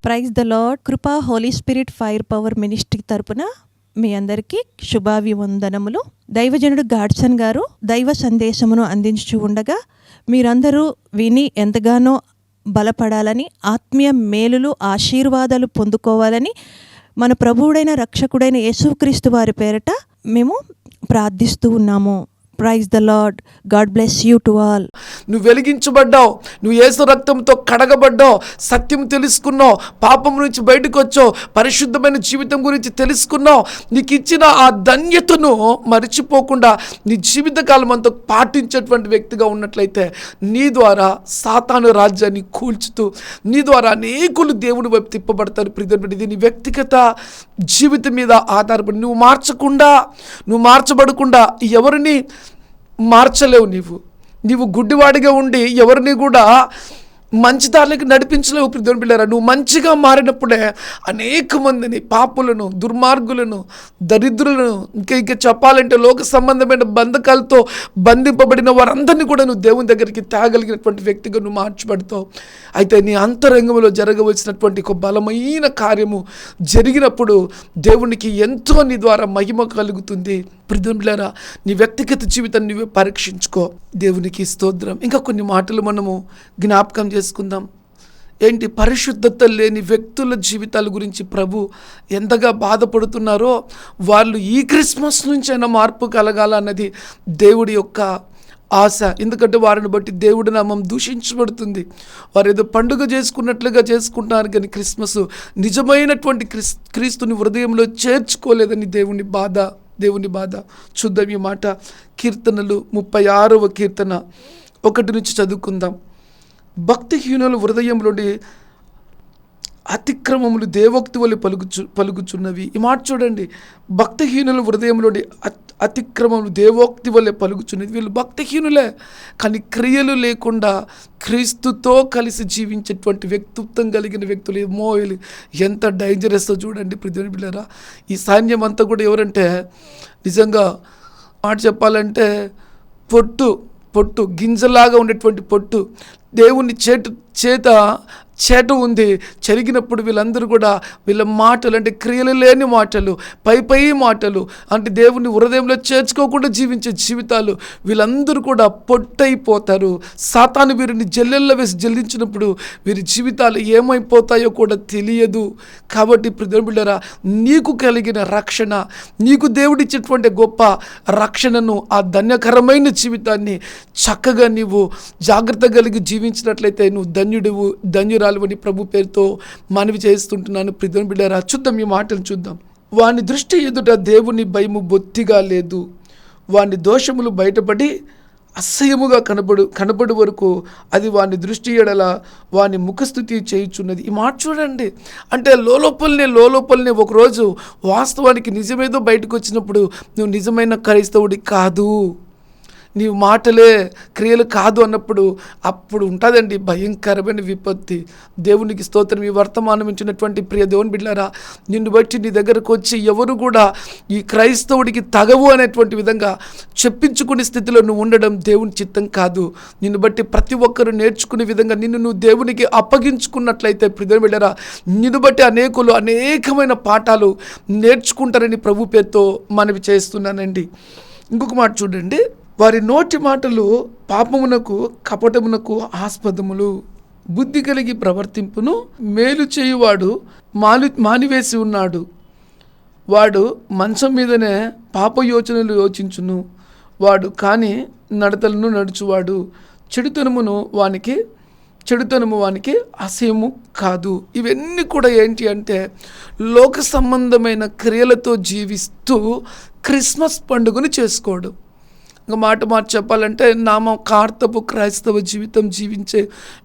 Praise the lord. Krupa holy spirit fire power ministry తరపున మీ అందరికీ శుభాభివందనములు. దైవజనుడు గాడ్సన్ గారు దైవ సందేశమును అందించు ఉండగా మీరందరూ విని ఎంతగానో బలపడాలని, ఆత్మీయ మేలులు ఆశీర్వాదాలు పొందుకోవాలని మన ప్రభువుడైన రక్షకుడైన యేసుక్రీస్తు వారి పేరట మేము ప్రార్థిస్తూ ఉన్నాము. Praise the lord. God bless you to all. నువ్వు వెలిగించబడ్డావు, నువ్వు యేసు రక్తంతో కడగబడ్డావు, సత్యం తెలుసుకున్నావు, పాపం నుంచి బయటకు వచ్చావు, పరిశుద్ధమైన జీవితం గురించి తెలుసుకున్నావు. నీకు ఇచ్చిన ఆ ధన్యతను మరిచిపోకుండా నీ జీవితకాలం అంతా పాటించేటువంటి వ్యక్తిగా ఉన్నట్లయితే నీ ద్వారా సాతాను రాజ్యాన్ని కూల్చుతూ నీ ద్వారా అనేకులు దేవుని వైపు తిప్పబడతారు. ఇది నీ వ్యక్తిగత జీవితం మీద ఆధారపడి నువ్వు మార్చబడకుండా ఎవరిని మార్చలేవు. నీవు గుడ్డివాడిగా ఉండి ఎవరిని కూడా మంచి దారులకు నడిపించలేవు. ప్రియమైన బిడ్డలారా, నువ్వు మంచిగా మారినప్పుడే అనేక మందిని, పాపులను, దుర్మార్గులను, దరిద్రులను, ఇంకా చెప్పాలంటే లోక సంబంధమైన బంధకాలతో బంధింపబడిన వారందరినీ కూడా నువ్వు దేవుని దగ్గరికి తేగలిగినటువంటి వ్యక్తిగా నువ్వు మార్చబడతావు. అయితే నీ అంతరంగంలో జరగవలసినటువంటి ఒక బలమైన కార్యము జరిగినప్పుడు దేవునికి ఎంతో నీ ద్వారా మహిమ కలుగుతుంది. ప్రియమైన బిడ్డలారా, నీ వ్యక్తిగత జీవితాన్ని నువ్వే పరీక్షించుకో. దేవునికి స్తోత్రం. ఇంకా కొన్ని మాటలు మనము జ్ఞాపకం చేసుకుందాం. ఏంటి? పరిశుద్ధత లేని వ్యక్తుల జీవితాల గురించి ప్రభు ఎంతగా బాధపడుతున్నారో, వాళ్ళు ఈ క్రిస్మస్ నుంచైనా మార్పు కలగాలన్నది దేవుడి యొక్క ఆశ. ఎందుకంటే వారిని బట్టి దేవుడి నామం దూషించబడుతుంది. వారు ఏదో పండుగ చేసుకున్నట్లుగా చేసుకుంటున్నారు, కానీ క్రిస్మస్ నిజమైనటువంటి క్రీస్తుని హృదయంలో చేర్చుకోలేదని దేవుని బాధ. చూద్దాం ఈ మాట. కీర్తనలు 36వ కీర్తన 1 నుంచి చదువుకుందాం. భక్తిహీనుల హృదయంలోని అతిక్రమములు దేవోక్తి వలె పలుకుచున్నవి. ఈ మాట చూడండి. భక్తిహీనుల హృదయంలోని అతిక్రమములు దేవోక్తి వలె పలుకుచున్నవి. వీళ్ళు భక్తిహీనులే, కానీ క్రియలు లేకుండా క్రీస్తుతో కలిసి జీవించేటువంటి వ్యక్తిత్వం కలిగిన వ్యక్తులు ఎంత డేంజరస్తో చూడండి. ప్రియమైన బిడ్డలారా, ఈ సైన్యం అంతా కూడా ఎవరంటే నిజంగా మాట చెప్పాలంటే పొట్టు గింజలాగా ఉండేటువంటి పొట్టు. దేవుని చేట ఉంది. చెరిగినప్పుడు వీళ్ళందరూ కూడా వీళ్ళ మాటలు అంటే క్రియలు లేని మాటలు, పై మాటలు, అంటే దేవుని హృదయంలో చేర్చుకోకుండా జీవించే జీవితాలు, వీళ్ళందరూ కూడా పొట్టయిపోతారు. సాతాను వీరిని జల్లెల్లో వేసి జల్లించినప్పుడు వీరి జీవితాలు ఏమైపోతాయో కూడా తెలియదు. కాబట్టి ప్రియమైన బిడ్డలారా, నీకు కలిగిన రక్షణ, నీకు దేవుడిచ్చేటువంటి గొప్ప రక్షణను, ఆ ధన్యకరమైన జీవితాన్ని చక్కగా నీవు జాగ్రత్త కలిగి జీవించినట్లయితే నువ్వు ధన్యురాలువని ప్రభు పేరుతో మనవి చేస్తుంటున్నాను. ప్రియమైన బిడ్డలారా, చూద్దాం ఈ మాటలు చూద్దాం. వాని దృష్టి ఎదుట దేవుని భయము బొత్తిగా లేదు. వాని దోషములు బయటపడి అసహ్యముగా కనబడు వరకు అది వాని దృష్టి ఎడల వాని ముఖస్థుతి చేయుచున్నది. ఈ మాట చూడండి. అంటే లోలోపలనే ఒకరోజు వాస్తవానికి నిజమేదో బయటకు వచ్చినప్పుడు నువ్వు నిజమైన క్రైస్తవుడి కాదు, నీవు మాటలే క్రియలు కాదు అన్నప్పుడు అప్పుడు ఉంటుందండి భయంకరమైన విపత్తి. దేవునికి స్తోత్రం. ఈ వర్తమానం ఇచ్చినటువంటి ప్రియ దేవుని బిడ్డలారా, నిన్ను బట్టి నీ దగ్గరకు వచ్చి ఎవరు కూడా ఈ క్రైస్తవుడికి తగవు అనేటువంటి విధంగా చెప్పించుకునే స్థితిలో నువ్వు ఉండడం దేవుని చిత్తం కాదు. నిన్ను బట్టి ప్రతి ఒక్కరు నేర్చుకునే విధంగా నువ్వు దేవునికి అప్పగించుకున్నట్లయితే ప్రియ దేవుని బిడ్డలారా, నిన్ను బట్టి అనేకమైన పాఠాలు నేర్చుకుంటారని ప్రభు పేరుతో మనవి చేస్తున్నానండి. ఇంకొక మాట చూడండి. వారి నోటి మాటలు పాపమునకు కపటమునకు ఆస్పదములు. బుద్ధి కలిగి ప్రవర్తింపును మేలు చేయువాడు మానివేసి ఉన్నాడు. వాడు మంచం మీదనే పాప యోచనలు యోచించును. వాడు కాని నడతలను నడుచువాడు. చెడుతనము వానికి అసహ్యము కాదు. ఇవన్నీ కూడా ఏంటి అంటే లోక సంబంధమైన క్రియలతో జీవిస్తూ క్రిస్మస్ పండుగను చేసుకోవడం. ఇంకా మాట చెప్పాలంటే నామకార్థపు క్రైస్తవ జీవితం జీవించే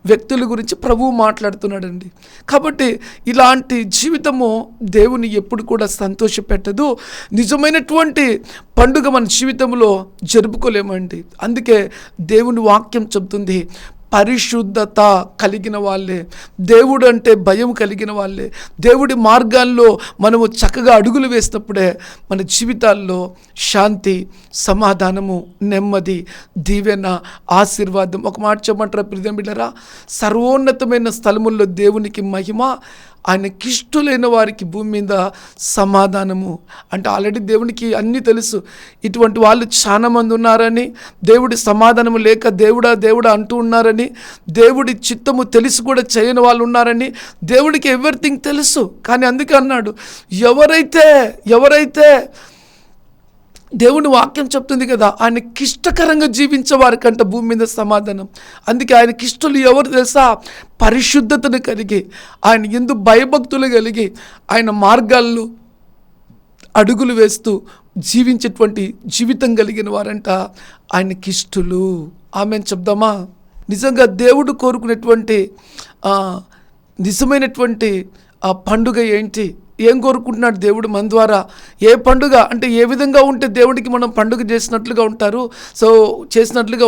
వ్యక్తుల గురించి ప్రభువు మాట్లాడుతున్నాడండి. కాబట్టి ఇలాంటి జీవితము దేవుని ఎప్పుడు కూడా సంతోషపెట్టదు. నిజమైనటువంటి పండుగ మన జీవితంలో జరుపుకోలేమండి. అందుకే దేవుని వాక్యం చెబుతుంది, పరిశుద్ధత కలిగిన వాళ్ళే, దేవుడు అంటే భయం కలిగిన వాళ్ళే, దేవుడి మార్గాల్లో మనము చక్కగా అడుగులు వేసినప్పుడే మన జీవితాల్లో శాంతి, సమాధానము, నెమ్మది, దీవెన, ఆశీర్వాదం. ఒక మాట చెప్పమంటారా ప్రియమైన బిడ్డలారా, సర్వోన్నతమైన స్థలముల్లో దేవునికి మహిమ, ఆయనకిష్టులైన వారికి భూమి మీద సమాధానము. అంటే ఆల్రెడీ దేవునికి అన్నీ తెలుసు, ఇటువంటి వాళ్ళు చాలా మంది ఉన్నారని, దేవుడి సమాధానము లేక దేవుడా దేవుడా అంటూ ఉన్నారని, దేవుడి చిత్తము తెలిసి కూడా చేయని వాళ్ళు ఉన్నారని దేవుడికి ఎవ్రీథింగ్ తెలుసు. కానీ అందుకే అన్నాడు, ఎవరైతే దేవుని వాక్యం చెప్తుంది కదా, ఆయనకిష్టకరంగా జీవించే వారికంట భూమి మీద సమాధానం. అందుకే ఆయనకిష్టులు ఎవరు తెలుసా? పరిశుద్ధతను కలిగి, ఆయన యందు భయభక్తులు కలిగి, ఆయన మార్గాల్లో అడుగులు వేస్తూ జీవించేటువంటి జీవితం కలిగిన వారంట ఆయనకిష్టులు. ఆమెన్ చెప్దామా? నిజంగా దేవుడు కోరుకునేటువంటి నిజమైనటువంటి పండుగ ఏంటి? ఏం కోరుకుంటున్నాడు దేవుడు మన ద్వారా? ఏ పండుగ అంటే ఏ విధంగా ఉంటే దేవుడికి మనం పండుగ చేసినట్లుగా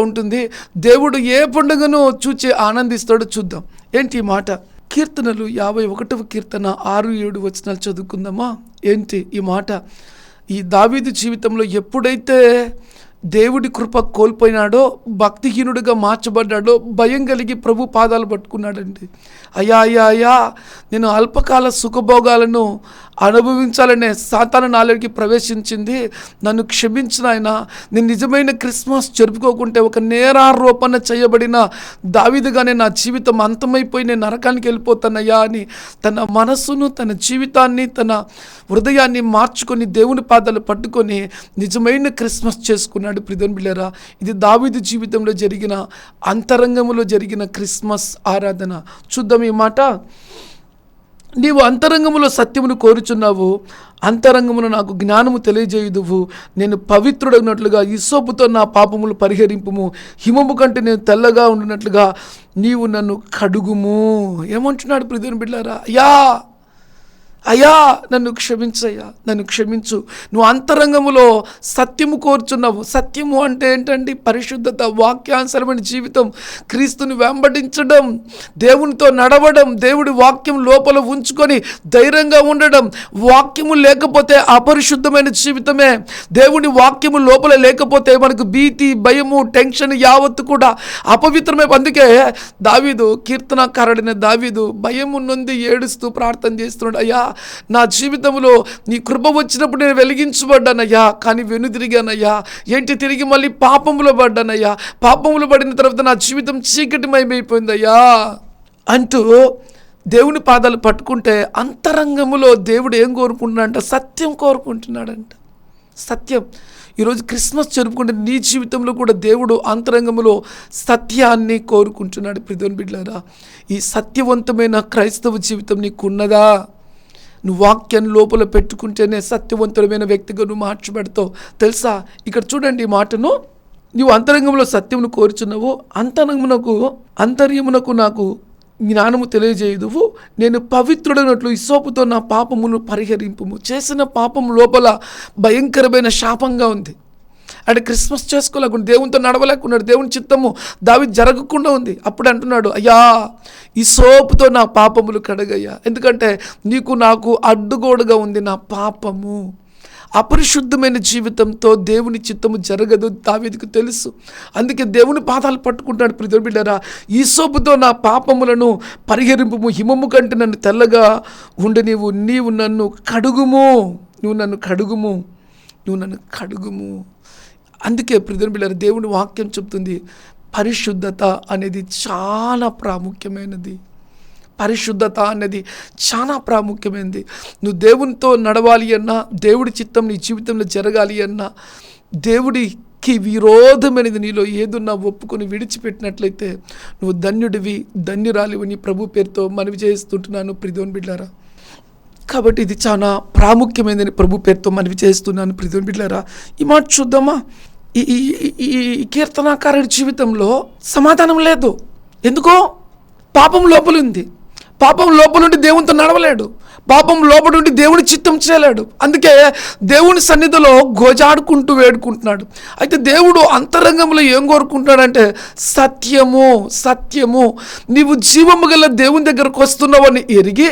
ఉంటుంది. దేవుడు ఏ పండుగను చూచి ఆనందిస్తాడో చూద్దాం. ఏంటి ఈ మాట? కీర్తనలు 51వ కీర్తన 6-7 వచనాలు చదువుకుందామా? ఏంటి ఈ మాట? ఈ దావీదు జీవితంలో ఎప్పుడైతే దేవుడి కృప కోల్పోయినాడో, భక్తిహీనుడిగా మార్చబడ్డాడో, భయం కలిగి ప్రభు పాదాలు పట్టుకున్నాడండి. అయ్యా నేను అల్పకాల సుఖభోగాలను అనుభవించాలనే సాతాను నాలోకి ప్రవేశించింది, నన్ను క్షమించిన ఆయన. నేను నిజమైన క్రిస్మస్ జరుపుకోకుంటే ఒక నేరారోపణ చేయబడిన దావీదుగానే నా జీవితం అంతమైపోయి నేను నరకానికి వెళ్ళిపోతానయ్యా అని తన మనస్సును, తన జీవితాన్ని, తన హృదయాన్ని మార్చుకొని దేవుని పాదాలు పట్టుకొని నిజమైన క్రిస్మస్ చేసుకున్నాడు. ప్రియమైన బిడ్డలారా, ఇది దావీదు జీవితంలో జరిగిన, అంతరంగంలో జరిగిన క్రిస్మస్ ఆరాధన. చూద్దాం ఈ మాట. నీవు అంతరంగములో సత్యమును కోరుచున్నావు, అంతరంగమును నాకు జ్ఞానము తెలియజేయుదువు. నేను పవిత్రుడైనట్లుగా హిస్సోపుతో నా పాపములు పరిహరింపుము, హిమము కంటే నేను తెల్లగా ఉండినట్లుగా నీవు నన్ను కడుగుము. ఏమంటున్నాడు ప్రియమైన బిడ్డలారా? అయ్యా నన్ను క్షమించయ్యా, నన్ను క్షమించు. నువ్వు అంతరంగములో సత్యము కోరుచున్నావు. సత్యము అంటే ఏంటండి? పరిశుద్ధత, వాక్యానుసరమైన జీవితం, క్రీస్తుని వెంబడించడం, దేవునితో నడవడం, దేవుడి వాక్యం లోపల ఉంచుకొని ధైర్యంగా ఉండడం. వాక్యము లేకపోతే అపరిశుద్ధమైన జీవితమే. దేవుని వాక్యము లోపల లేకపోతే మనకు భీతి, భయము, టెన్షన్ యావత్తు కూడా అపవిత్రమే. అందుకే దావీదు, కీర్తనకారుడైన దావీదు భయము నొంది ఏడుస్తూ ప్రార్థన చేస్తున్నాడు. అయ్యా నా జీవితంలో నీ కృప వచ్చినప్పుడు నేను వెలిగించబడ్డానయ్యా, కానీ వెనుదిరిగానయ్యా. ఏంటి? తిరిగి మళ్ళీ పాపములో పడ్డానయ్యా. పాపములో పడిన తర్వాత నా జీవితం చీకటిమయమైపోయిందయ్యా అంటూ దేవుని పాదాలు పట్టుకుంటే అంతరంగములో దేవుడు ఏం కోరుకుంటున్నాడంట? సత్యం కోరుకుంటున్నాడంట. సత్యం. ఈరోజు క్రిస్మస్ జరుపుకుంటే నీ జీవితంలో కూడా దేవుడు అంతరంగంలో సత్యాన్ని కోరుకుంటున్నాడు. ప్రియమైన బిడ్డలారా, ఈ సత్యవంతమైన క్రైస్తవ జీవితం నీకున్నదా? నువ్వు వాక్యాన్ని లోపల పెట్టుకుంటేనే సత్యవంతుడమైన వ్యక్తిగా నువ్వు మార్చబడతావు. తెలుసా? ఇక్కడ చూడండి ఈ మాటను. నువ్వు అంతరంగంలో సత్యమును కోరుచున్నావు, అంతర్యమునకు నాకు జ్ఞానము తెలియజేయుదువు. నేను పవిత్రుడైనట్లు హిస్సోపుతో నా పాపమును పరిహరింపుము. చేసిన పాపం లోపల భయంకరమైన శాపంగా ఉంది. అంటే క్రిస్మస్ చేసుకోలేకుండా, దేవునితో నడవలేకున్నాడు. దేవుని చిత్తము దావీదు జరగకుండా ఉంది. అప్పుడు అంటున్నాడు, అయ్యా హిస్సోపుతో నా పాపములు కడగయ్యా. ఎందుకంటే నీకు నాకు అడ్డుగోడుగా ఉంది నా పాపము. అపరిశుద్ధమైన జీవితంతో దేవుని చిత్తము జరగదు, దావీదుకు తెలుసు. అందుకే దేవుని పాదాలు పట్టుకుంటాడు. ప్రియమైన బిడ్డలారా, హిస్సోపుతో నా పాపములను పరిహరింపుము, హిమము కంటే నన్ను తెల్లగా ఉండనివ్వు. నీవు నన్ను కడుగుము. అందుకే ప్రియమైన బిడ్డలారా, దేవుని వాక్యం చెప్తుంది, పరిశుద్ధత అనేది చాలా ప్రాముఖ్యమైనది. నువ్వు దేవునితో నడవాలి అన్నా, దేవుడి చిత్తం నీ జీవితంలో జరగాలి అన్నా, దేవుడికి విరోధమైనది నీలో ఏదున్నా ఒప్పుకొని విడిచిపెట్టినట్లయితే నువ్వు ధన్యుడివి, ధన్యురాలివని ప్రభు పేరుతో మనవి చేస్తుంటున్నాను. ప్రియమైన బిడ్డలారా, కాబట్టి ఇది చాలా ప్రాముఖ్యమైనదని ప్రభు పేరుతో మనవి చేస్తున్నాను. ప్రియమైన బిడ్డలారా, ఈ మాట చూద్దామా? ఈ కీర్తనాకారుడి జీవితంలో సమాధానం లేదు. ఎందుకో? పాపం లోపల ఉంది. పాపం లోపల నుండి దేవునితో నడవలేడు. పాపం లోబడి ఉండి దేవుని చిత్తం చేయలేడు. అందుకే దేవుని సన్నిధిలో గోజాడుకుంటూ వేడుకుంటున్నాడు. అయితే దేవుడు అంతరంగంలో ఏం కోరుకుంటున్నాడంటే సత్యము. నీవు జీవము గల దేవుని దగ్గరకు వస్తున్నావని ఎరిగి,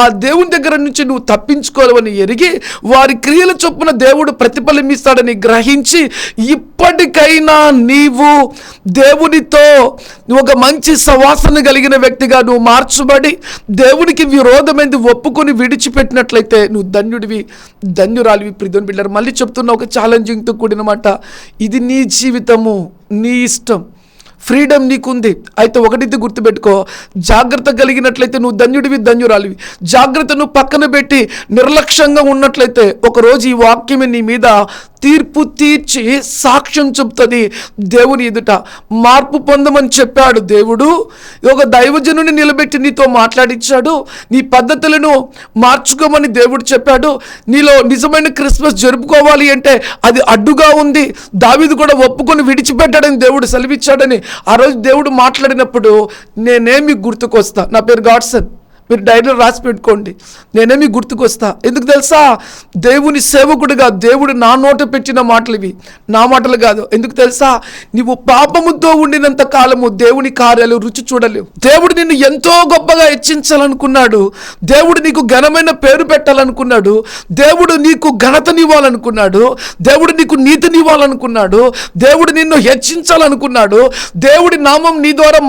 ఆ దేవుని దగ్గర నుంచి నువ్వు తప్పించుకోవాలని ఎరిగి, వారి క్రియల చొప్పున దేవుడు ప్రతిఫలమిస్తాడని గ్రహించి, ఇప్పటికైనా నీవు దేవునితో నువ్వు ఒక మంచి సవాసన కలిగిన వ్యక్తిగా నువ్వు మార్చబడి దేవునికి విరోధమైంది ఒప్పుకొని విడిచిపెట్టినట్లయితే నువ్వు ధన్యురాలివి. ప్రియమైన బిడ్డలారా, మళ్ళీ చెప్తున్నా, ఒక ఛాలెంజింగ్తో కూడిన మాట. ఇది నీ జీవితము, నీ ఇష్టం, ఫ్రీడమ్ నీకుంది. అయితే ఒకటిది గుర్తుపెట్టుకో, జాగ్రత్త కలిగినట్లయితే నువ్వు ధన్యురాలివి. జాగ్రత్తను పక్కన పెట్టి నిర్లక్ష్యంగా ఉన్నట్లయితే ఒకరోజు ఈ వాక్యమే నీ మీద తీర్పు తీర్చి సాక్ష్యం చెప్తుంది దేవుని ఎదుట. మార్పు పొందమని చెప్పాడు దేవుడు. ఒక దైవజనుని నిలబెట్టి నీతో మాట్లాడించాడు. నీ పద్ధతులను మార్చుకోమని దేవుడు చెప్పాడు. నీలో నిజమైన క్రిస్మస్ జరుపుకోవాలి అంటే అది అడ్డుగా ఉంది. దావీదు కూడా ఒప్పుకొని విడిచిపెట్టాడని దేవుడు సెలవిచ్చాడని ఆ రోజు దేవుడు మాట్లాడినప్పుడు నేనేమి గుర్తుకొస్తా? నా పేరు గాడ్సన్, మీరు డైరీలో రాసి పెట్టుకోండి. నేనేమి గుర్తుకొస్తా? ఎందుకు తెలుసా? దేవుని సేవకుడిగా దేవుడు నా నోట పెట్టిన మాటలు ఇవి, నా మాటలు కాదు. ఎందుకు తెలుసా? నీవు పాపముతో ఉండినంత కాలము దేవుని కార్యాలు రుచి చూడలేవు. దేవుడు నిన్ను ఎంతో గొప్పగా హెచ్చించాలనుకున్నాడు. దేవుడు నీకు ఘనమైన పేరు పెట్టాలనుకున్నాడు. దేవుడు నీకు ఘనతనివ్వాలనుకున్నాడు. దేవుడు నీకు నీతినివ్వాలనుకున్నాడు. దేవుడు నిన్ను హెచ్చించాలనుకున్నాడు. దేవుడి నామం నీ ద్వారా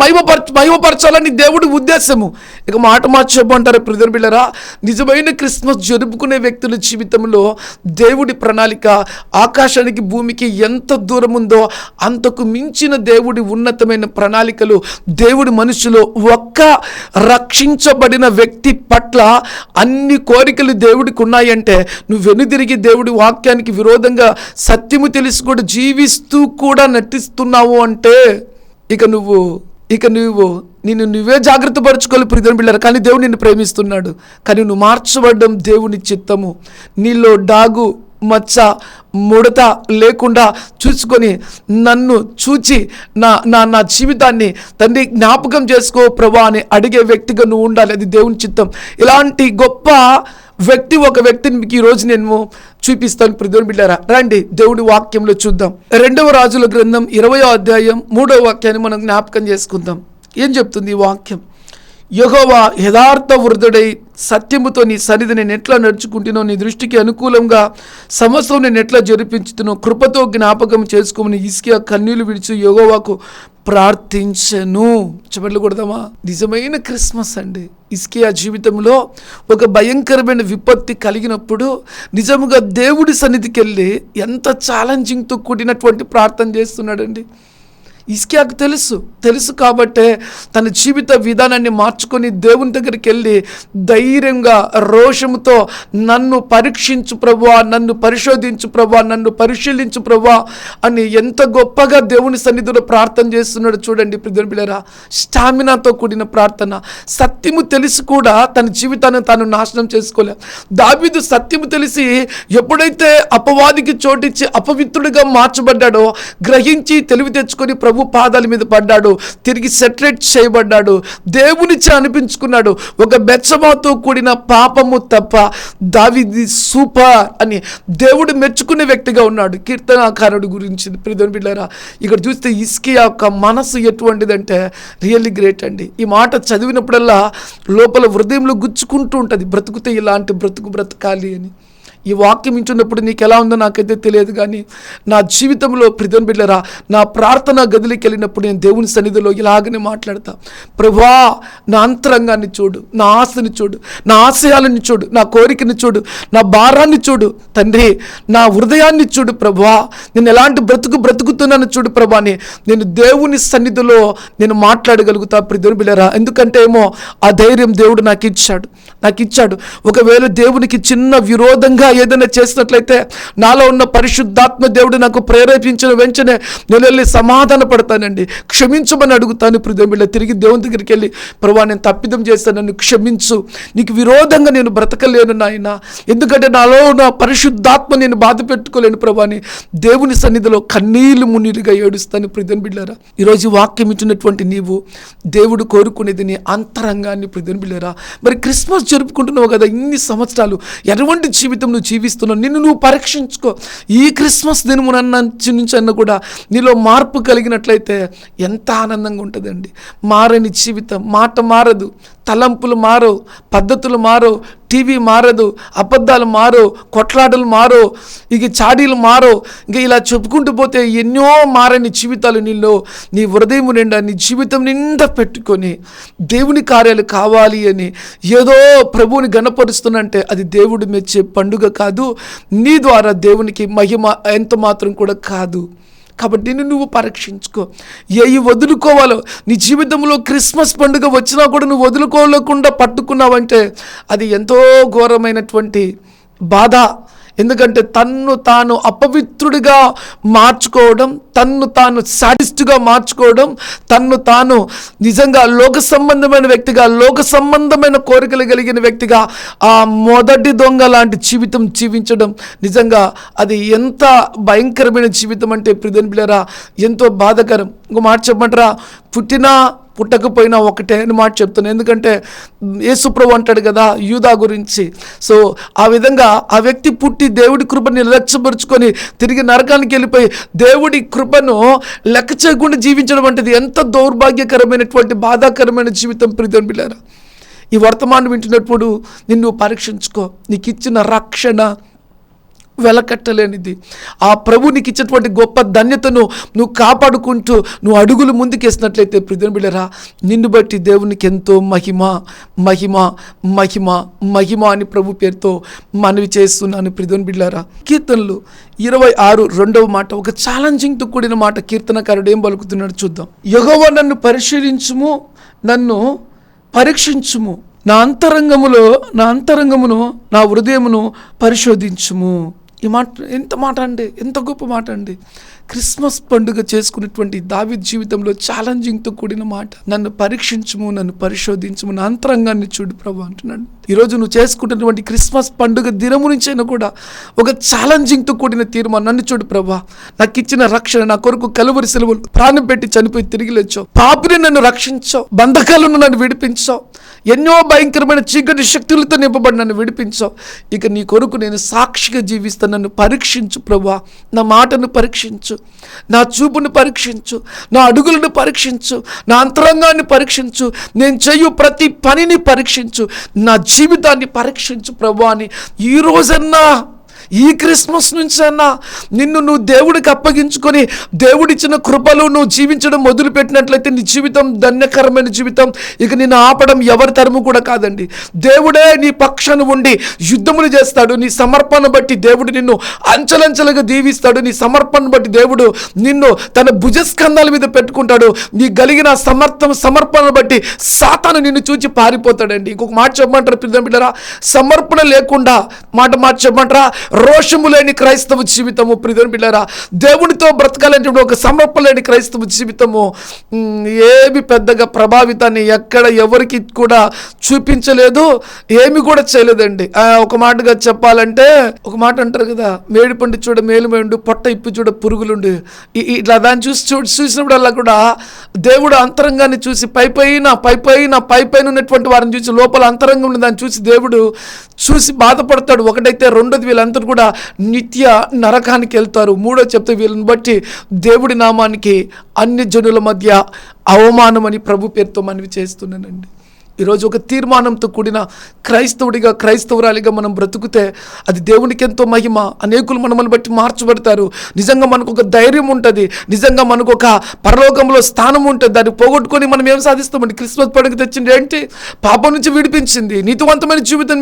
మహిమపరచాలని దేవుడి ఉద్దేశము. ఇక మాట చెప్పంటారు ప్రియమైన బిడ్డలారా, నిజమైన క్రిస్మస్ జరుపుకునే వ్యక్తుల జీవితంలో దేవుడి ప్రణాళిక ఆకాశానికి భూమికి ఎంత దూరం ఉందో అంతకు మించిన దేవుడి ఉన్నతమైన ప్రణాళికలు దేవుడి మనుషులు ఒక్క రక్షించబడిన వ్యక్తి పట్ల అన్ని కోరికలు దేవుడికి ఉన్నాయంటే, నువ్వు వెనుదిరిగి దేవుడి వాక్యానికి విరోధంగా సత్యము తెలిసి కూడా జీవిస్తూ కూడా నటిస్తున్నావు అంటే ఇక నువ్వు నిన్ను నువ్వే జాగ్రత్త పరచుకోవాలి ప్రియమైన బిడ్డలారా. కానీ దేవుడు నిన్ను ప్రేమిస్తున్నాడు. కానీ నువ్వు మార్చబడ్డం దేవుని చిత్తము. నీలో డాగు మచ్చ ముడత లేకుండా చూసుకొని నన్ను చూచి నా జీవితాన్ని తండ్రి జ్ఞాపకం చేసుకో ప్రభా అని అడిగే వ్యక్తిగా నువ్వు ఉండాలి. అది దేవుని చిత్తం. ఇలాంటి గొప్ప ఒక వ్యక్తిని మీకు ఈరోజు నేను చూపిస్తాను ప్రియమైన బిడ్డలారా. రండి దేవుడి వాక్యంలో చూద్దాం. 2వ రాజుల గ్రంథం 20వ అధ్యాయం 3వ వాక్యాన్ని మనం జ్ఞాపకం చేసుకుందాం. ఏం చెప్తుంది ఈ వాక్యం? యెహోవా యథార్థ వృద్ధుడై సత్యముతో నీ సన్నిధి నేను ఎట్లా నడుచుకుంటున్నావు, నీ దృష్టికి అనుకూలంగా సమస్తం నేను ఎట్లా జరిపించుతున్నావు, కృపతో జ్ఞాపకం చేసుకోమని హిజ్కియా కన్నీళ్లు విడిచి యెహోవాకు ప్రార్థించను. చెప్పట్లు కొడదామా? నిజమైన క్రిస్మస్ అండి. హిజ్కియా జీవితంలో ఒక భయంకరమైన విపత్తి కలిగినప్పుడు నిజముగా దేవుడి సన్నిధికి వెళ్ళి ఎంత ఛాలెంజింగ్తో కూడినటువంటి ప్రార్థన చేస్తున్నాడండి. హిజ్కియాకు తెలుసు కాబట్టే తన జీవిత విధానాన్ని మార్చుకొని దేవుని దగ్గరికి వెళ్ళి ధైర్యంగా రోషముతో నన్ను పరీక్షించు ప్రభువా, నన్ను పరిశోధించు ప్రభువా, నన్ను పరిశీలించు ప్రభువా అని ఎంత గొప్పగా దేవుని సన్నిధిలో ప్రార్థన చేస్తున్నాడు చూడండి ప్రియమైన బిడ్డలారా. స్టామినాతో కూడిన ప్రార్థన. సత్యము తెలిసి కూడా తన జీవితాన్ని తాను నాశనం చేసుకోలేదు. దావీదు సత్యము తెలిసి ఎప్పుడైతే అపవాదికి చోటిచ్చి అపవిత్రుడిగా మార్చబడ్డాడో గ్రహించి తెలివి తెచ్చుకొని ప్రభు పాదాల మీద పడ్డాడు. తిరిగి సెటరేట్ చేయబడ్డాడు. దేవునిచ్చే అనిపించుకున్నాడు. ఒక బెత్షెబాతో కూడిన పాపము తప్ప దావీదు సూపర్ అని దేవుడు మెచ్చుకునే వ్యక్తిగా ఉన్నాడు. కీర్తనాకారుడు గురించి ప్రియమైన బిడ్డలారా, ఇక్కడ చూస్తే హిజ్కియా యొక్క మనసు ఎటువంటిదంటే రియల్లీ గ్రేట్ అండి. ఈ మాట చదివినప్పుడల్లా లోపల హృదయంలో గుచ్చుకుంటూ ఉంటుంది, బ్రతుకుతే ఇలాంటి బ్రతకాలి అని. ఈ వాక్యం వింటున్నప్పుడు నీకు ఎలా ఉందో నాకైతే తెలియదు, కానీ నా జీవితంలో ప్రియమైన బిడ్డలారా, నా ప్రార్థనా గదిలోకి వెళ్ళినప్పుడు నేను దేవుని సన్నిధిలో ఇలాగనే మాట్లాడతా. ప్రభువా, నా అంతరంగాన్ని చూడు, నా ఆశని చూడు, నా ఆశయాలని చూడు, నా కోరికని చూడు, నా భారాన్ని చూడు తండ్రి, నా హృదయాన్ని చూడు ప్రభువా, నేను ఎలాంటి బ్రతుకుతున్నాను చూడు ప్రభా అని నేను దేవుని సన్నిధిలో నేను మాట్లాడగలుగుతా ప్రియమైన బిడ్డలారా. ఎందుకంటే ఆ ధైర్యం దేవుడు నాకు ఇచ్చాడు. ఒకవేళ దేవునికి చిన్న విరోధంగా ఏదైనా చేసినట్లయితే నాలో ఉన్న పరిశుద్ధాత్మ దేవుడు నాకు ప్రేరేపించిన వెంటనే నేను వెళ్ళి సమాధాన పడతానండి, క్షమించమని అడుగుతాను. ప్రియమిళ్ళ తిరిగి దేవుని దగ్గరికి వెళ్ళి, ప్రభువా నేను తప్పిదం చేస్తాను, నన్ను క్షమించు, నీకు విరోధంగా నేను బ్రతకలేను నాయన, ఎందుకంటే నాలో ఉన్న పరిశుద్ధాత్మ నేను బాధ పెట్టుకోలేను ప్రభువా అని దేవుని సన్నిధిలో కన్నీళ్లు మున్నీరుగా ఏడుస్తాను. ప్రియమైన బిడ్డలారా, ఈరోజు వాక్యం ఇచ్చినటువంటి నీవు దేవుడు కోరుకునేది నీ అంతరంగాన్ని. ప్రియమైన బిడ్డలారా, మరి క్రిస్మస్ జరుపుకుంటున్నావు కదా, ఇన్ని సంవత్సరాలు ఎటువంటి జీవితం నువ్వు జీవిస్తున్నావు, నిన్ను నువ్వు పరీక్షించుకో. ఈ క్రిస్మస్ దినము నుంచి అన్న కూడా నీలో మార్పు కలిగినట్లయితే ఎంత ఆనందంగా ఉంటుందండి. మారని జీవితం, మాట మారదు, తలంపులు మారవు, పద్ధతులు మారవు, టీవీ మారదు, అబద్ధాలు మారవు, కొట్లాటలు మారవు, ఇక చాడీలు మారవు, ఇంకా ఇలా చెప్పుకుంటూ పోతే ఎన్నో మారని జీవితాలు నీలో నీ హృదయం నిండా నీ జీవితం నిండా పెట్టుకొని దేవుని కార్యాలు కావాలి అని ఏదో ప్రభువుని గణపరుస్తున్నంటే అది దేవుడు మెచ్చే పండుగ కాదు, నీ ద్వారా దేవునికి మహిమ ఎంత మాత్రం కూడా కాదు. కాబట్టి నిన్ను నువ్వు పరీక్షించుకో. ఏవి వదులుకోవాలో నీ జీవితంలో క్రిస్మస్ పండుగ వచ్చినా కూడా నువ్వు వదులుకోలేకుండా పట్టుకున్నావంటే అది ఎంతో ఘోరమైనటువంటి బాధ. ఎందుకంటే తన్ను తాను అపవిత్రుడిగా మార్చుకోవడం, తన్ను తాను సాడిస్ట్గా మార్చుకోవడం, తన్ను తాను నిజంగా లోక సంబంధమైన వ్యక్తిగా, లోక సంబంధమైన కోరికలు కలిగిన వ్యక్తిగా ఆ మొదటి దొంగ లాంటి జీవితం జీవించడం నిజంగా అది ఎంత భయంకరమైన జీవితం అంటే ప్రియమైన బిడ్డలారా ఎంతో బాధాకరం. ఇంకో మాట చెప్పమంటారా, పుట్టకపోయినా ఒకటే అని మాట చెప్తాను. ఎందుకంటే యేసుప్రభు అంటాడు కదా యూదా గురించి. సో ఆ విధంగా ఆ వ్యక్తి పుట్టి దేవుడి కృపని నిర్లక్ష్యపరుచుకొని తిరిగి నరకానికి వెళ్ళిపోయి దేవుడి కృపను లెక్క చేయకుండా జీవించడం అంటే ఎంత దౌర్భాగ్యకరమైనటువంటి బాధాకరమైన జీవితం. ప్రియమైన బిడ్డలారా, ఈ వర్తమానం వింటున్నప్పుడు నిన్ను పరీక్షించుకో. నీకు ఇచ్చిన రక్షణ వెలకట్టలేనిది. ఆ ప్రభు నీకు ఇచ్చినటువంటి గొప్ప ధన్యతను నువ్వు కాపాడుకుంటూ నువ్వు అడుగులు ముందుకేసినట్లయితే ప్రియమైన బిడ్డలారా, నిన్ను బట్టి దేవునికి ఎంతో మహిమ మహిమ మహిమ మహిమ అని ప్రభు పేరుతో మనవి చేస్తున్నాను. ప్రియమైన బిడ్డలారా, కీర్తనలు 26:2 మాట ఒక ఛాలెంజింగ్తో కూడిన మాట. కీర్తనకారుడు ఏం పలుకుతున్నాడు చూద్దాం. యెహోవా నన్ను పరిశీలించుము, నన్ను పరీక్షించుము, నా అంతరంగమును నా హృదయమును పరిశోధించుము. ఈ మాట ఎంత మాట అండి, ఎంత గొప్ప మాట అండి. క్రిస్మస్ పండుగ చేసుకునేటువంటి దావీదు జీవితంలో ఛాలెంజింగ్తో కూడిన మాట. నన్ను పరీక్షించుము, నన్ను పరిశోధించుము, నా అంతరంగాన్ని చూడు ప్రభు అంటున్నాడు. ఈరోజు నువ్వు చేసుకుంటున్నటువంటి క్రిస్మస్ పండుగ దినము నుంచి అయినా కూడా ఒక ఛాలెంజింగ్తో కూడిన తీర్మానం. నన్ను చూడు ప్రభా, నాకు ఇచ్చిన రక్షణ, నా కొరకు కలువరి సిలువలు ప్రాణం పెట్టి చనిపోయి తిరిగి లేచావు, పాపిని నన్ను రక్షించావు, బంధకాలను నన్ను విడిపించావు, ఎన్నో భయంకరమైన చీకటి శక్తులతో నింపబడి నన్ను విడిపించావు. ఇక నీ కొరకు నేను సాక్షిగా జీవిస్తాను. నన్ను పరీక్షించు ప్రభా, నా మాటను పరీక్షించు, నా చూపును పరీక్షించు, నా అడుగులను పరీక్షించు, నా అంతరంగాన్ని పరీక్షించు, నేను చేయు ప్రతి పనిని పరీక్షించు, నా జీవితాన్ని పరీక్షించు ప్రభా అని ఈ రోజన్నా ఈ క్రిస్మస్ నుంచి అన్నా నిన్ను నువ్వు దేవుడికి అప్పగించుకొని దేవుడిచ్చిన కృపలు నువ్వు జీవించడం మొదలుపెట్టినట్లయితే నీ జీవితం ధన్యకరమైన జీవితం. ఇక నిన్ను ఆపడం ఎవరి తరము కూడా కాదండి. దేవుడే నీ పక్షాన ఉండి యుద్ధములు చేస్తాడు. నీ సమర్పణ బట్టి దేవుడు నిన్ను అంచెలంచెలుగా దీవిస్తాడు. నీ సమర్పణ బట్టి దేవుడు నిన్ను తన భుజస్కంధాల మీద పెట్టుకుంటాడు. నీ కలిగిన సమర్పణ బట్టి సాతాను నిన్ను చూచి పారిపోతాడండి. ఇంకొక మాట చెప్పమంటారా ప్రియమైన బిడ్డలారా, సమర్పణ లేకుండా మాట చెప్పమంటారా, రోషము లేని క్రైస్తవ జీవితము. ప్రియమైన బిడ్డలారా, దేవునితో బ్రతకాలంటే ఒక సమర్పణ లేని క్రైస్తవ జీవితము ఏమి పెద్దగా ప్రభావితాన్ని ఎక్కడ ఎవరికి కూడా చూపించలేదు, ఏమి కూడా చేయలేదండి. ఒక మాటగా చెప్పాలంటే, ఒక మాట అంటారు కదా, మేడిపండు చూడ మేలుమేండు, పొట్ట ఇప్పి చూడ పురుగులుండు. ఇట్లా దాన్ని చూసినప్పుడల్లా కూడా దేవుడు అంతరంగాన్ని చూసి పైపైన ఉన్నటువంటి వారిని చూసి లోపల అంతరంగం దాన్ని చూసి దేవుడు చూసి బాధపడతాడు. ఒకటైతే రెండోది వీళ్ళంతా కూడా నిత్య నరకానికి వెళ్తారు. మూడో చెప్తే వీళ్ళని బట్టి దేవుడి నామానికి అన్ని జనుల మధ్య అవమానం అని ప్రభు పేరుతో మనవి చేస్తున్నానండి. ఈరోజు ఒక తీర్మానంతో కూడిన క్రైస్తవుడిగా క్రైస్తవురాలిగా మనం బ్రతుకుతే అది దేవునికి ఎంతో మహిమ. అనేకులు మనల్ని బట్టి మార్చబడతారు. నిజంగా మనకు ఒక ధైర్యం ఉంటుంది, నిజంగా మనకు ఒక పరలోకంలో స్థానం ఉంటుంది. దాన్ని పోగొట్టుకొని మనం ఏం సాధిస్తామండి? క్రిస్మస్ పండుగ తెచ్చింది ఏంటి? పాపం నుంచి విడిపించింది, నీతివంతమైన జీవితం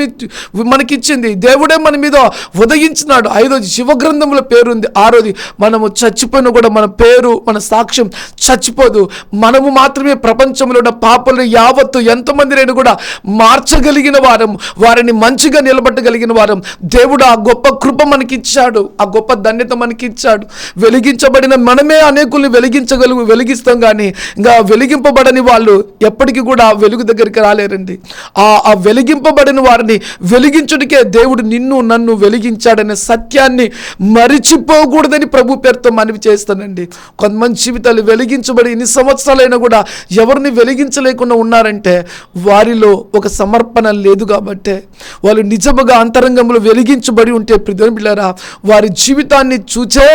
మనకిచ్చింది, దేవుడే మన మీద ఉదయించినాడు. 5వ శివగ్రంథంలో పేరుంది. 6వది మనము చచ్చిపోయినా కూడా మన పేరు, మన సాక్ష్యం చచ్చిపోదు. మనము మాత్రమే ప్రపంచంలో ఉన్న పాపలను యావత్తు ఎంతమంది ఎంతమందినైనా కూడా మార్చగలిగిన వారం, వారిని మంచిగా నిలబెట్టగలిగిన వారం. దేవుడు ఆ గొప్ప కృప మనకిచ్చాడు, ఆ గొప్ప ధన్యత మనకిచ్చాడు. వెలిగించబడిన మనమే అనేకుల్ని వెలిగిస్తాం, కానీ ఇంకా వెలిగింపబడని వాళ్ళు ఎప్పటికీ కూడా వెలుగు దగ్గరికి రాలేరండి. ఆ వెలిగింపబడిన వారిని వెలిగించుడికే దేవుడు నిన్ను నన్ను వెలిగించాడనే సత్యాన్ని మరిచిపోకూడదని ప్రభు పేరుతో మనవి చేస్తానండి. కొంతమంది జీవితాలు వెలిగించబడి ఇన్ని సంవత్సరాలైనా కూడా ఎవరిని వెలిగించలేకుండా ఉన్నారంటే వారిలో ఒక సమర్పణ లేదు కాబట్టే. వాళ్ళు నిజముగా అంతరంగంలో వెలిగించబడి ఉంటే ప్రియమిత్రులారా, వారి జీవితాన్ని చూచే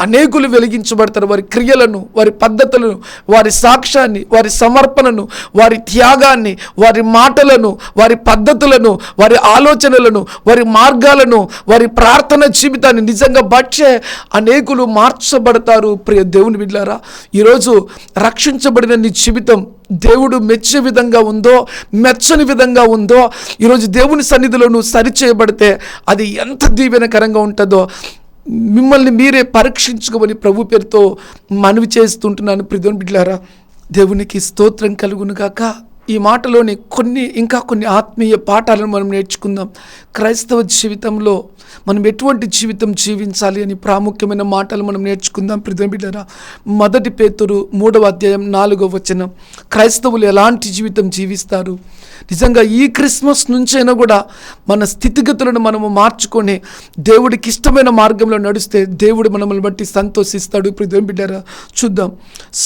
అనేకులు వెలిగించబడతారు. వారి క్రియలను, వారి పద్ధతులను, వారి సాక్ష్యాన్ని, వారి సమర్పణను, వారి త్యాగాన్ని, వారి మాటలను, వారి పద్ధతులను, వారి ఆలోచనలను, వారి మార్గాలను, వారి ప్రార్థన జీవితాన్ని నిజంగా బట్టే అనేకులు మార్చబడతారు. ప్రియ దేవుని బిడ్డలారా, ఈరోజు రక్షించబడిన నీ జీవితం దేవుడు మెచ్చే విధంగా ఉందో, మెచ్చని విధంగా ఉందో, ఈరోజు దేవుని సన్నిధిలో నువ్వు సరిచేయబడితే అది ఎంత దీవెనకరంగా ఉంటుందో మిమ్మల్ని మీరే పరీక్షించుకోమని ప్రభు పేరుతో మనవి చేస్తుంటున్నాను. ప్రియమైన బిడ్డలారా, దేవునికి స్తోత్రం కలుగును గాక. ఈ మాటలోని ఇంకా కొన్ని ఆత్మీయ పాఠాలను మనం నేర్చుకుందాం. క్రైస్తవ జీవితంలో మనం ఎటువంటి జీవితం జీవించాలి అని ప్రాముఖ్యమైన మాటలు మనం నేర్చుకుందాం. ప్రియమైన బిడ్డలారా, 1 పేతురు 3వ అధ్యాయం 4వ వచనం, క్రైస్తవులు ఎలాంటి జీవితం జీవిస్తారు? నిజంగా ఈ క్రిస్మస్ నుంచైనా కూడా మన స్థితిగతులను మనము మార్చుకొని దేవుడికి ఇష్టమైన మార్గంలో నడిస్తే దేవుడు మనల్ని బట్టి సంతోషిస్తాడు. ప్రియమైన బిడ్డలారా, చూద్దాం.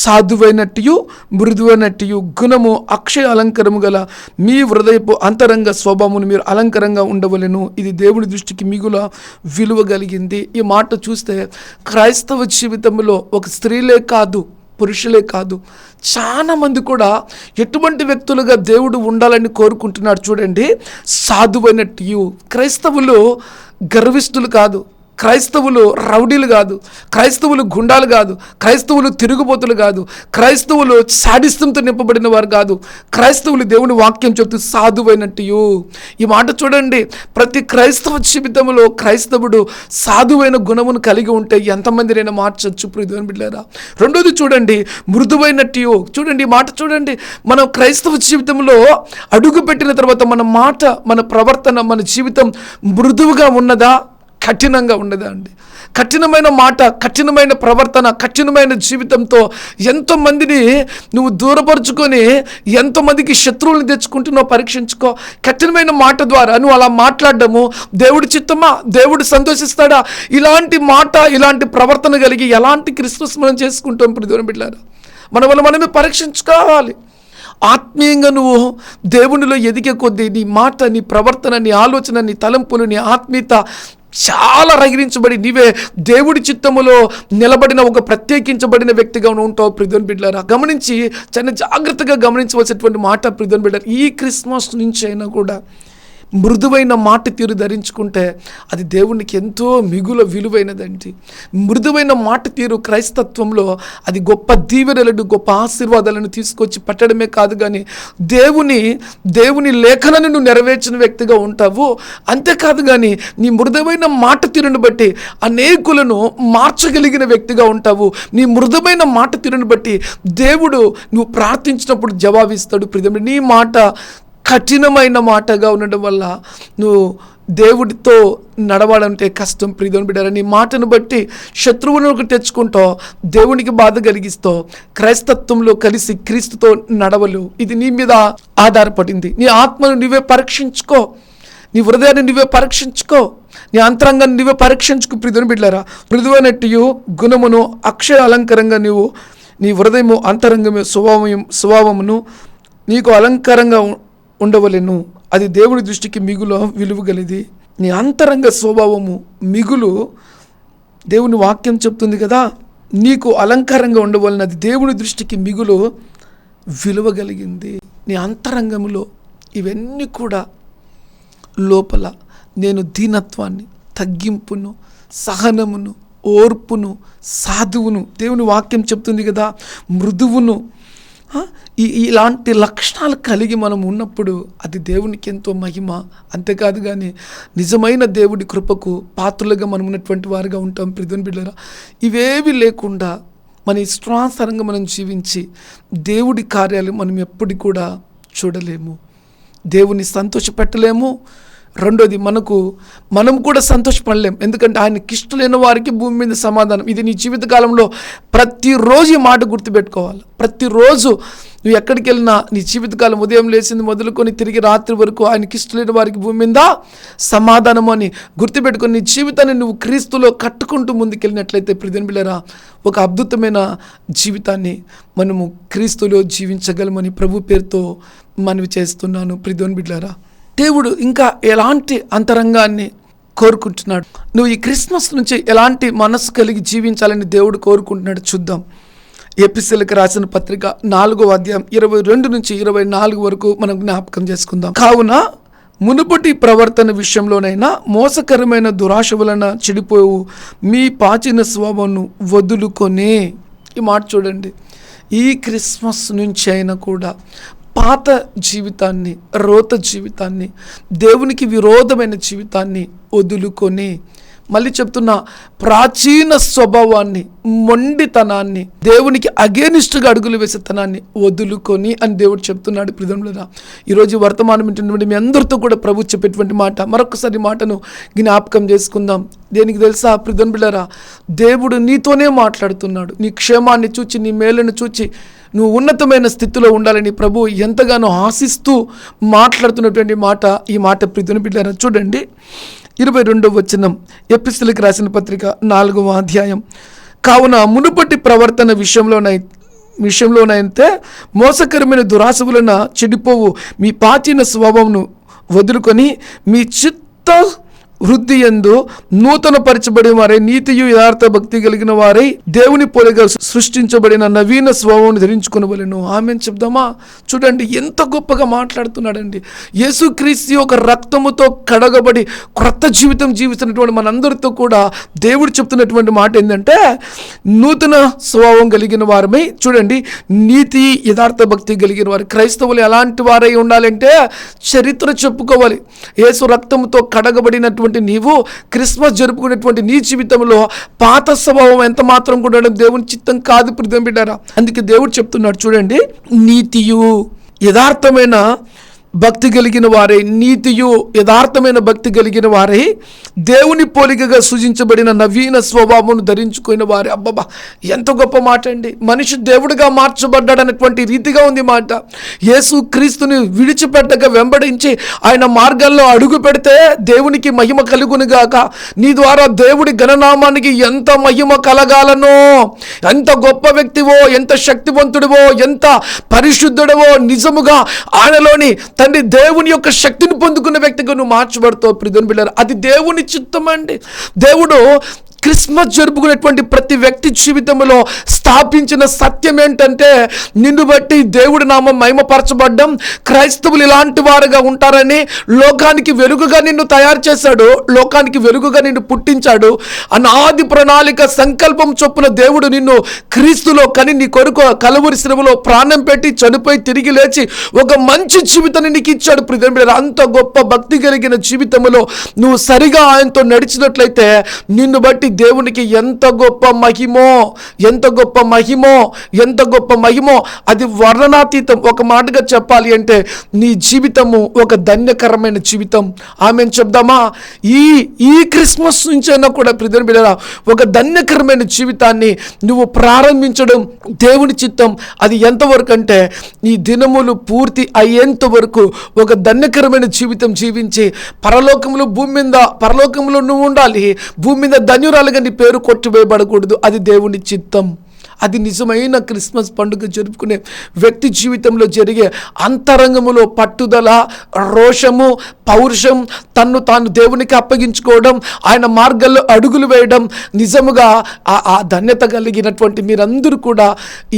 సాధువైనట్టు మృదువైనట్టు గుణము అక్షయ అలంకరము గల మీ హృదయపు అంతరంగ స్వభావమును మీరు అలంకరంగా ఉండవలెను, ఇది దేవుని దృష్టికి మిగుల విలువ కలిగింది. ఈ మాట చూస్తే క్రైస్తవ జీవితంలో ఒక స్త్రీలే కాదు, పురుషులే కాదు, చాలా మంది కూడా ఎటువంటి వ్యక్తులుగా దేవుడు ఉండాలని కోరుకుంటున్నాడు. చూడండి, సాధువైనట్టు. క్రైస్తవులు గర్విష్ఠులు కాదు, క్రైస్తవులు రౌడీలు కాదు, క్రైస్తవులు గుండాలు కాదు, క్రైస్తవులు తిరుగుబోతులు కాదు, క్రైస్తవులు శాడిస్తంతో నింపబడిన వారు కాదు. క్రైస్తవులు దేవుని వాక్యం చెప్తూ సాధువైనట్టు. ఈ మాట చూడండి, ప్రతి క్రైస్తవ జీవితంలో క్రైస్తవుడు సాధువైన గుణమును కలిగి ఉంటే ఎంతమందినైనా మార్చొచ్చు. ప్రియమైన బిడ్డలారా, రెండోది చూడండి, మృదువైనట్టు. చూడండి, ఈ మాట చూడండి. మనం క్రైస్తవ జీవితంలో అడుగు పెట్టిన తర్వాత మన మాట, మన ప్రవర్తన, మన జీవితం మృదువుగా ఉన్నదా, కఠినంగా ఉండదా అండి? కఠినమైన మాట, కఠినమైన ప్రవర్తన, కఠినమైన జీవితంతో ఎంతోమందిని నువ్వు దూరపరుచుకొని ఎంతోమందికి శత్రువులను తెచ్చుకుంటున్నావు పరీక్షించుకో. కఠినమైన మాట ద్వారా నువ్వు అలా మాట్లాడడము దేవుడి చిత్తమా? దేవుడు సంతోషిస్తాడా? ఇలాంటి మాట, ఇలాంటి ప్రవర్తన కలిగి ఎలాంటి క్రిస్మస్ మనం చేసుకుంటాం? ప్రియమైన బిడ్డలారా, మన వల్ల మనమే పరీక్షించుకోవాలి. ఆత్మీయంగా నువ్వు దేవునిలో ఎదిగే కొద్దీ నీ మాట, నీ ప్రవర్తన, నీ ఆలోచన, నీ తలంపులు, నీ ఆత్మీయత చాలా రగిలించబడి నీవే దేవుడి చిత్తములో నిలబడిన ఒక ప్రత్యేకించబడిన వ్యక్తిగా ఉంటావు. ప్రియమైన బిడ్డలారా, గమనించి చాలా జాగ్రత్తగా గమనించవలసినటువంటి మాట. ప్రియమైన బిడ్డలారా, ఈ క్రిస్మస్ నుంచి అయినా కూడా మృదువైన మాట తీరు ధరించుకుంటే అది దేవునికి ఎంతో మిగుల విలువైనదండి. మృదువైన మాట తీరు క్రైస్తత్వంలో అది గొప్ప దీవెనలను, గొప్ప ఆశీర్వాదాలను తీసుకొచ్చి పట్టడమే కాదు, కానీ దేవుని లేఖనాన్ని నువ్వు నెరవేర్చిన వ్యక్తిగా ఉంటావు. అంతేకాదు కానీ నీ మృదువైన మాట తీరును బట్టి అనేకులను మార్చగలిగిన వ్యక్తిగా ఉంటావు. నీ మృదువైన మాట తీరును బట్టి దేవుడు నువ్వు ప్రార్థించినప్పుడు జవాబిస్తాడు. ప్రియమైన, నీ మాట కఠినమైన మాటగా ఉండడం వల్ల నువ్వు దేవుడితో నడవాలంటే కష్టం. ప్రియమైన బిడ్డలారా, నీ మాటను బట్టి శత్రువులను తెచ్చుకుంటావు, దేవునికి బాధ కలిగిస్తావు. క్రైస్తత్వంలో కలిసి క్రీస్తుతో నడవలు. ఇది నీ మీద ఆధారపడింది. నీ ఆత్మను నువ్వే పరీక్షించుకో, నీ హృదయాన్ని నువ్వే పరీక్షించుకో, నీ అంతరంగాన్ని నువ్వే పరీక్షించుకో. ప్రియమైన బిడ్డలారా, మృదువైనట్టు గుణమును అక్షయ అలంకరంగా నువ్వు నీ హృదయము అంతరంగము స్వభావమును నీకు అలంకారంగా ఉండవలెను, అది దేవుడి దృష్టికి మిగులు విలువ కలిది. నీ అంతరంగ స్వభావము మిగులు, దేవుని వాక్యం చెప్తుంది కదా, నీకు అలంకారంగా ఉండవలన అది దేవుని దృష్టికి మిగులు విలువ కలిగింది. నీ అంతరంగంలో ఇవన్నీ కూడా లోపల నేను దీనత్వాన్ని, తగ్గింపును, సహనమును, ఓర్పును, సాధువును, దేవుని వాక్యం చెప్తుంది కదా, మృదువును, ఇలాంటి లక్షణాలు కలిగి మనం ఉన్నప్పుడు అది దేవునికి ఎంతో మహిమ. అంతేకాదు కానీ నిజమైన దేవుడి కృపకు పాత్రలుగా మనం ఉన్నటువంటి వారుగా ఉంటాం. ప్రియమైన బిడ్డలారా, ఇవేవి లేకుండా మన ఇష్టానుసారంగా మనం జీవించి దేవుడి కార్యాలు మనం ఎప్పటికి కూడా చూడలేము. దేవుని సంతోషపెట్టలేము. రెండోది మనం కూడా సంతోషపడలేం. ఎందుకంటే ఆయనకి ఇష్టలేని వారికి భూమి మీద సమాధానం. ఇది నీ జీవితకాలంలో ప్రతిరోజు ఈ మాట గుర్తుపెట్టుకోవాలి. ప్రతిరోజు నువ్వు ఎక్కడికి వెళ్ళినా నీ జీవితకాలం ఉదయం లేచింది మొదలుకొని తిరిగి రాత్రి వరకు ఆయనకి ఇష్టలేని వారికి భూమి మీద సమాధానం అని గుర్తుపెట్టుకొని నీ జీవితాన్ని నువ్వు క్రీస్తులో కట్టుకుంటూ ముందుకెళ్ళినట్లయితే ప్రియమైన బిడ్డలారా, ఒక అద్భుతమైన జీవితాన్ని మనము క్రీస్తులో జీవించగలమని ప్రభు పేరుతో మనవి చేస్తున్నాను. ప్రియమైన బిడ్డలారా, దేవుడు ఇంకా ఎలాంటి అంతరంగాన్ని కోరుకుంటున్నాడు, నువ్వు ఈ క్రిస్మస్ నుంచి ఎలాంటి మనసు కలిగి జీవించాలని దేవుడు కోరుకుంటున్నాడు చూద్దాం. ఎపిసీలకు రాసిన పత్రిక 4వ అధ్యాయం 22 నుంచి 24 వరకు మనం జ్ఞాపకం చేసుకుందాం. కావున మునుపటి ప్రవర్తన విషయంలోనైనా మోసకరమైన దురాశ వలన చెడిపోవు మీ ప్రాచీన స్వభావాన్ని వదులుకొని, ఈ మాట చూడండి, ఈ క్రిస్మస్ నుంచి అయినా కూడా పాత జీవితాన్ని, రోత జీవితాన్ని, దేవునికి విరోధమైన జీవితాన్ని వదులుకొని, మళ్ళీ చెప్తున్నా, ప్రాచీన స్వభావాన్ని, మొండితనాన్ని, దేవునికి అగేనిస్ట్గా అడుగులు వేసేతనాన్ని వదులుకొని అని దేవుడు చెప్తున్నాడు. ప్రియమైన ఈరోజు వర్తమానం వింటున్నటువంటి మీ అందరితో కూడా ప్రభు చెప్పేటువంటి మాట, మరొకసారి మాటను జ్ఞాపకం చేసుకుందాం. దేనికి తెలుసా ప్రియమైన, దేవుడు నీతోనే మాట్లాడుతున్నాడు. నీ క్షేమాన్ని చూచి, నీ మేలును చూచి నువ్వు ఉన్నతమైన స్థితిలో ఉండాలని ప్రభు ఎంతగానో ఆశిస్తూ మాట్లాడుతున్నటువంటి మాట ఈ మాట. ప్రియమైన చూడండి, 22వ వచనం, ఎపిసీలకు రాసిన పత్రిక 4వ అధ్యాయం. కావున మునుపటి ప్రవర్తన విషయంలోనైతే మోసకరమైన దురాశ వలన చెడిపోవు మీ ప్రాచీన స్వభావంను వదులుకొని మీ చిత్త వృద్ధి యందు నూతన పరచబడిన వారై నీతియు యథార్థ భక్తి కలిగిన వారై దేవుని పోలిగా సృష్టించబడిన నవీన స్వభావం ధరించుకొనవలెను. ఆమెన్ చెప్దామా? చూడండి ఎంత గొప్పగా మాట్లాడుతున్నాడండి. యేసుక్రీస్తు యొక్క రక్తముతో కడగబడి క్రొత్త జీవితం జీవిస్తున్నటువంటి మనందరితో కూడా దేవుడు చెప్తున్నటువంటి మాట ఏంటంటే, నూతన స్వభావం కలిగిన వారమై, చూడండి, నీతి యథార్థ భక్తి కలిగిన వారు. క్రైస్తవులు ఎలాంటి వారై ఉండాలంటే చరిత్ర చెప్పుకోవాలి. యేసు రక్తముతో కడగబడినటువంటి నీవు క్రిస్మస్ జరుపుకునేటువంటి నీ జీవితంలో పాత స్వభావం ఎంత మాత్రం కూడా దేవుని చిత్తం కాదు ప్రియమైన బిడ్డలారా. అందుకే దేవుడు చెప్తున్నాడు చూడండి, నీతియు యథార్థమైన భక్తి కలిగిన వారై, నీతియు యథార్థమైన భక్తి కలిగిన వారై దేవుని పోలికగా సృజించబడిన నవీన స్వభావం ధరించుకున్న వారే. అబ్బబ్బా, ఎంత గొప్ప మాట అండి. మనిషి దేవుడిగా మార్చబడ్డాడనేటువంటి రీతిగా ఉంది మాట. యేసు క్రీస్తుని విడిచిపెట్టక వెంబడించి ఆయన మార్గాల్లో అడుగు పెడితే దేవునికి మహిమ కలుగునుగాక. నీ ద్వారా దేవుడి ఘననామానికి ఎంత మహిమ కలగాలనో, ఎంత గొప్ప వ్యక్తివో, ఎంత శక్తివంతుడివో, ఎంత పరిశుద్ధుడవో, నిజముగా ఆయనలోని తండ్రి దేవుని యొక్క శక్తిని పొందుకున్న వ్యక్తిగా నువ్వు మార్చబడతావు ప్రియమైన బిడ్డలారా. అది దేవుని చిత్తం అండి. దేవుడు క్రిస్మస్ జరుపుకునేటువంటి ప్రతి వ్యక్తి జీవితంలో స్థాపించిన సత్యం ఏంటంటే, నిన్ను బట్టి దేవుడి నామం మహిమపరచబడ్డం, క్రైస్తవులు ఇలాంటి వారుగా ఉంటారని, లోకానికి వెలుగుగా నిన్ను తయారు చేశాడు, లోకానికి వెలుగుగా నిన్ను పుట్టించాడు. అనాది ప్రణాళిక సంకల్పం చొప్పున దేవుడు నిన్ను క్రీస్తులో కని నీ కొరకు కలువరి శ్రమలో ప్రాణం పెట్టి చనిపోయి తిరిగి లేచి ఒక మంచి జీవితాన్ని నీకు ఇచ్చాడు. ప్రియమైన అంత గొప్ప భక్తి కలిగిన జీవితంలో నువ్వు సరిగా ఆయనతో నడిచినట్లయితే నిన్ను బట్టి దేవునికి ఎంత గొప్ప మహిమో, ఎంత గొప్ప మహిమో, ఎంత గొప్ప మహిమో, అది వర్ణనాతీతం. ఒక మాటగా చెప్పాలి అంటే నీ జీవితము ఒక ధన్యకరమైన జీవితం. ఆమెను చెప్దామా? ఈ క్రిస్మస్ నుంచైనా కూడా ప్రియమైన బిడ్డలారా, ఒక ధన్యకరమైన జీవితాన్ని నువ్వు ప్రారంభించడం దేవుని చిత్తం. అది ఎంతవరకు అంటే నీ దినములు పూర్తి అయ్యేంత వరకు ఒక ధన్యకరమైన జీవితం జీవించి పరలోకంలో పరలోకంలో నువ్వు ఉండాలి. భూమి మీద ధన్యురాలుగా నీ పేరు కొట్టివేయబడకూడదు. అది దేవుని చిత్తం. అది నిజమైన క్రిస్మస్ పండుగ జరుపుకునే వ్యక్తి జీవితంలో జరిగే అంతరంగములో పట్టుదల, రోషము, పౌరుషం, తన్ను తాను దేవునికి అప్పగించుకోవడం, ఆయన మార్గాల్లో అడుగులు వేయడం, నిజముగా ఆ ధన్యత కలిగినటువంటి మీరందరూ కూడా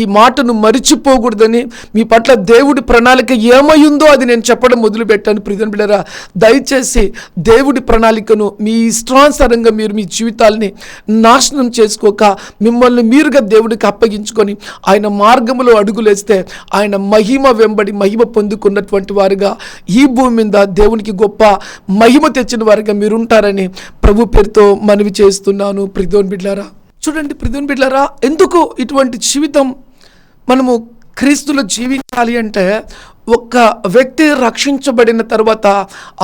ఈ మాటను మరిచిపోకూడదని, మీ పట్ల దేవుడి ప్రణాళిక ఏమైందో అది నేను చెప్పడం మొదలుపెట్టాను. ప్రియమైన బిడ్డలారా, దయచేసి దేవుడి ప్రణాళికను మీ ఇష్టానుసారంగా మీరు మీ జీవితాల్ని నాశనం చేసుకోక మిమ్మల్ని మీరుగా దేవుడికి అప్పగించుకొని ఆయన మార్గములో అడుగులేస్తే ఆయన మహిమ వెంబడి మహిమ పొందుకున్నటువంటి వారుగా ఈ భూమి మీద దేవునికి గొప్ప మహిమ తెచ్చిన వారుగా మీరు ఉంటారని ప్రభు పేరుతో మనవి చేస్తున్నాను. ప్రియమైన బిడ్డలారా, చూడండి ప్రియమైన బిడ్డలారా, ఎందుకు ఇటువంటి జీవితం మనము క్రీస్తులో జీవించాలి రక్షించాలి అంటే ఒక వ్యక్తి రక్షించబడిన తర్వాత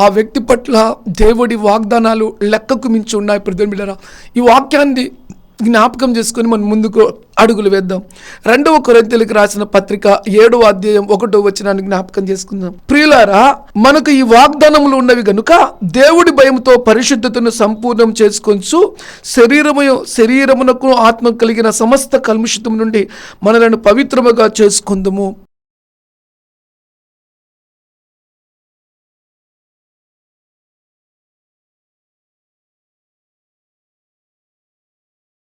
ఆ వ్యక్తి పట్ల దేవుడి వాగ్దానాలు లెక్కకు మించి ఉన్నాయి. ప్రియమైన ఈ వాక్యాన్ని జ్ఞాపకం చేసుకొని మనం ముందుకు అడుగులు వేద్దాం. 2వ కొరింథీయులకు రాసిన పత్రిక 7వ అధ్యాయం 1వ వచనాన్ని జ్ఞాపకం చేసుకుందాం. ప్రియులారా, మనకు ఈ వాగ్దానములు ఉన్నవి గనుక దేవుడి భయముతో పరిశుద్ధతను సంపూర్ణం చేసుకొంచు శరీరమునకు ఆత్మ కలిగిన సమస్త కల్ముషితం నుండి మనలను పవిత్రముగా చేసుకుందుము.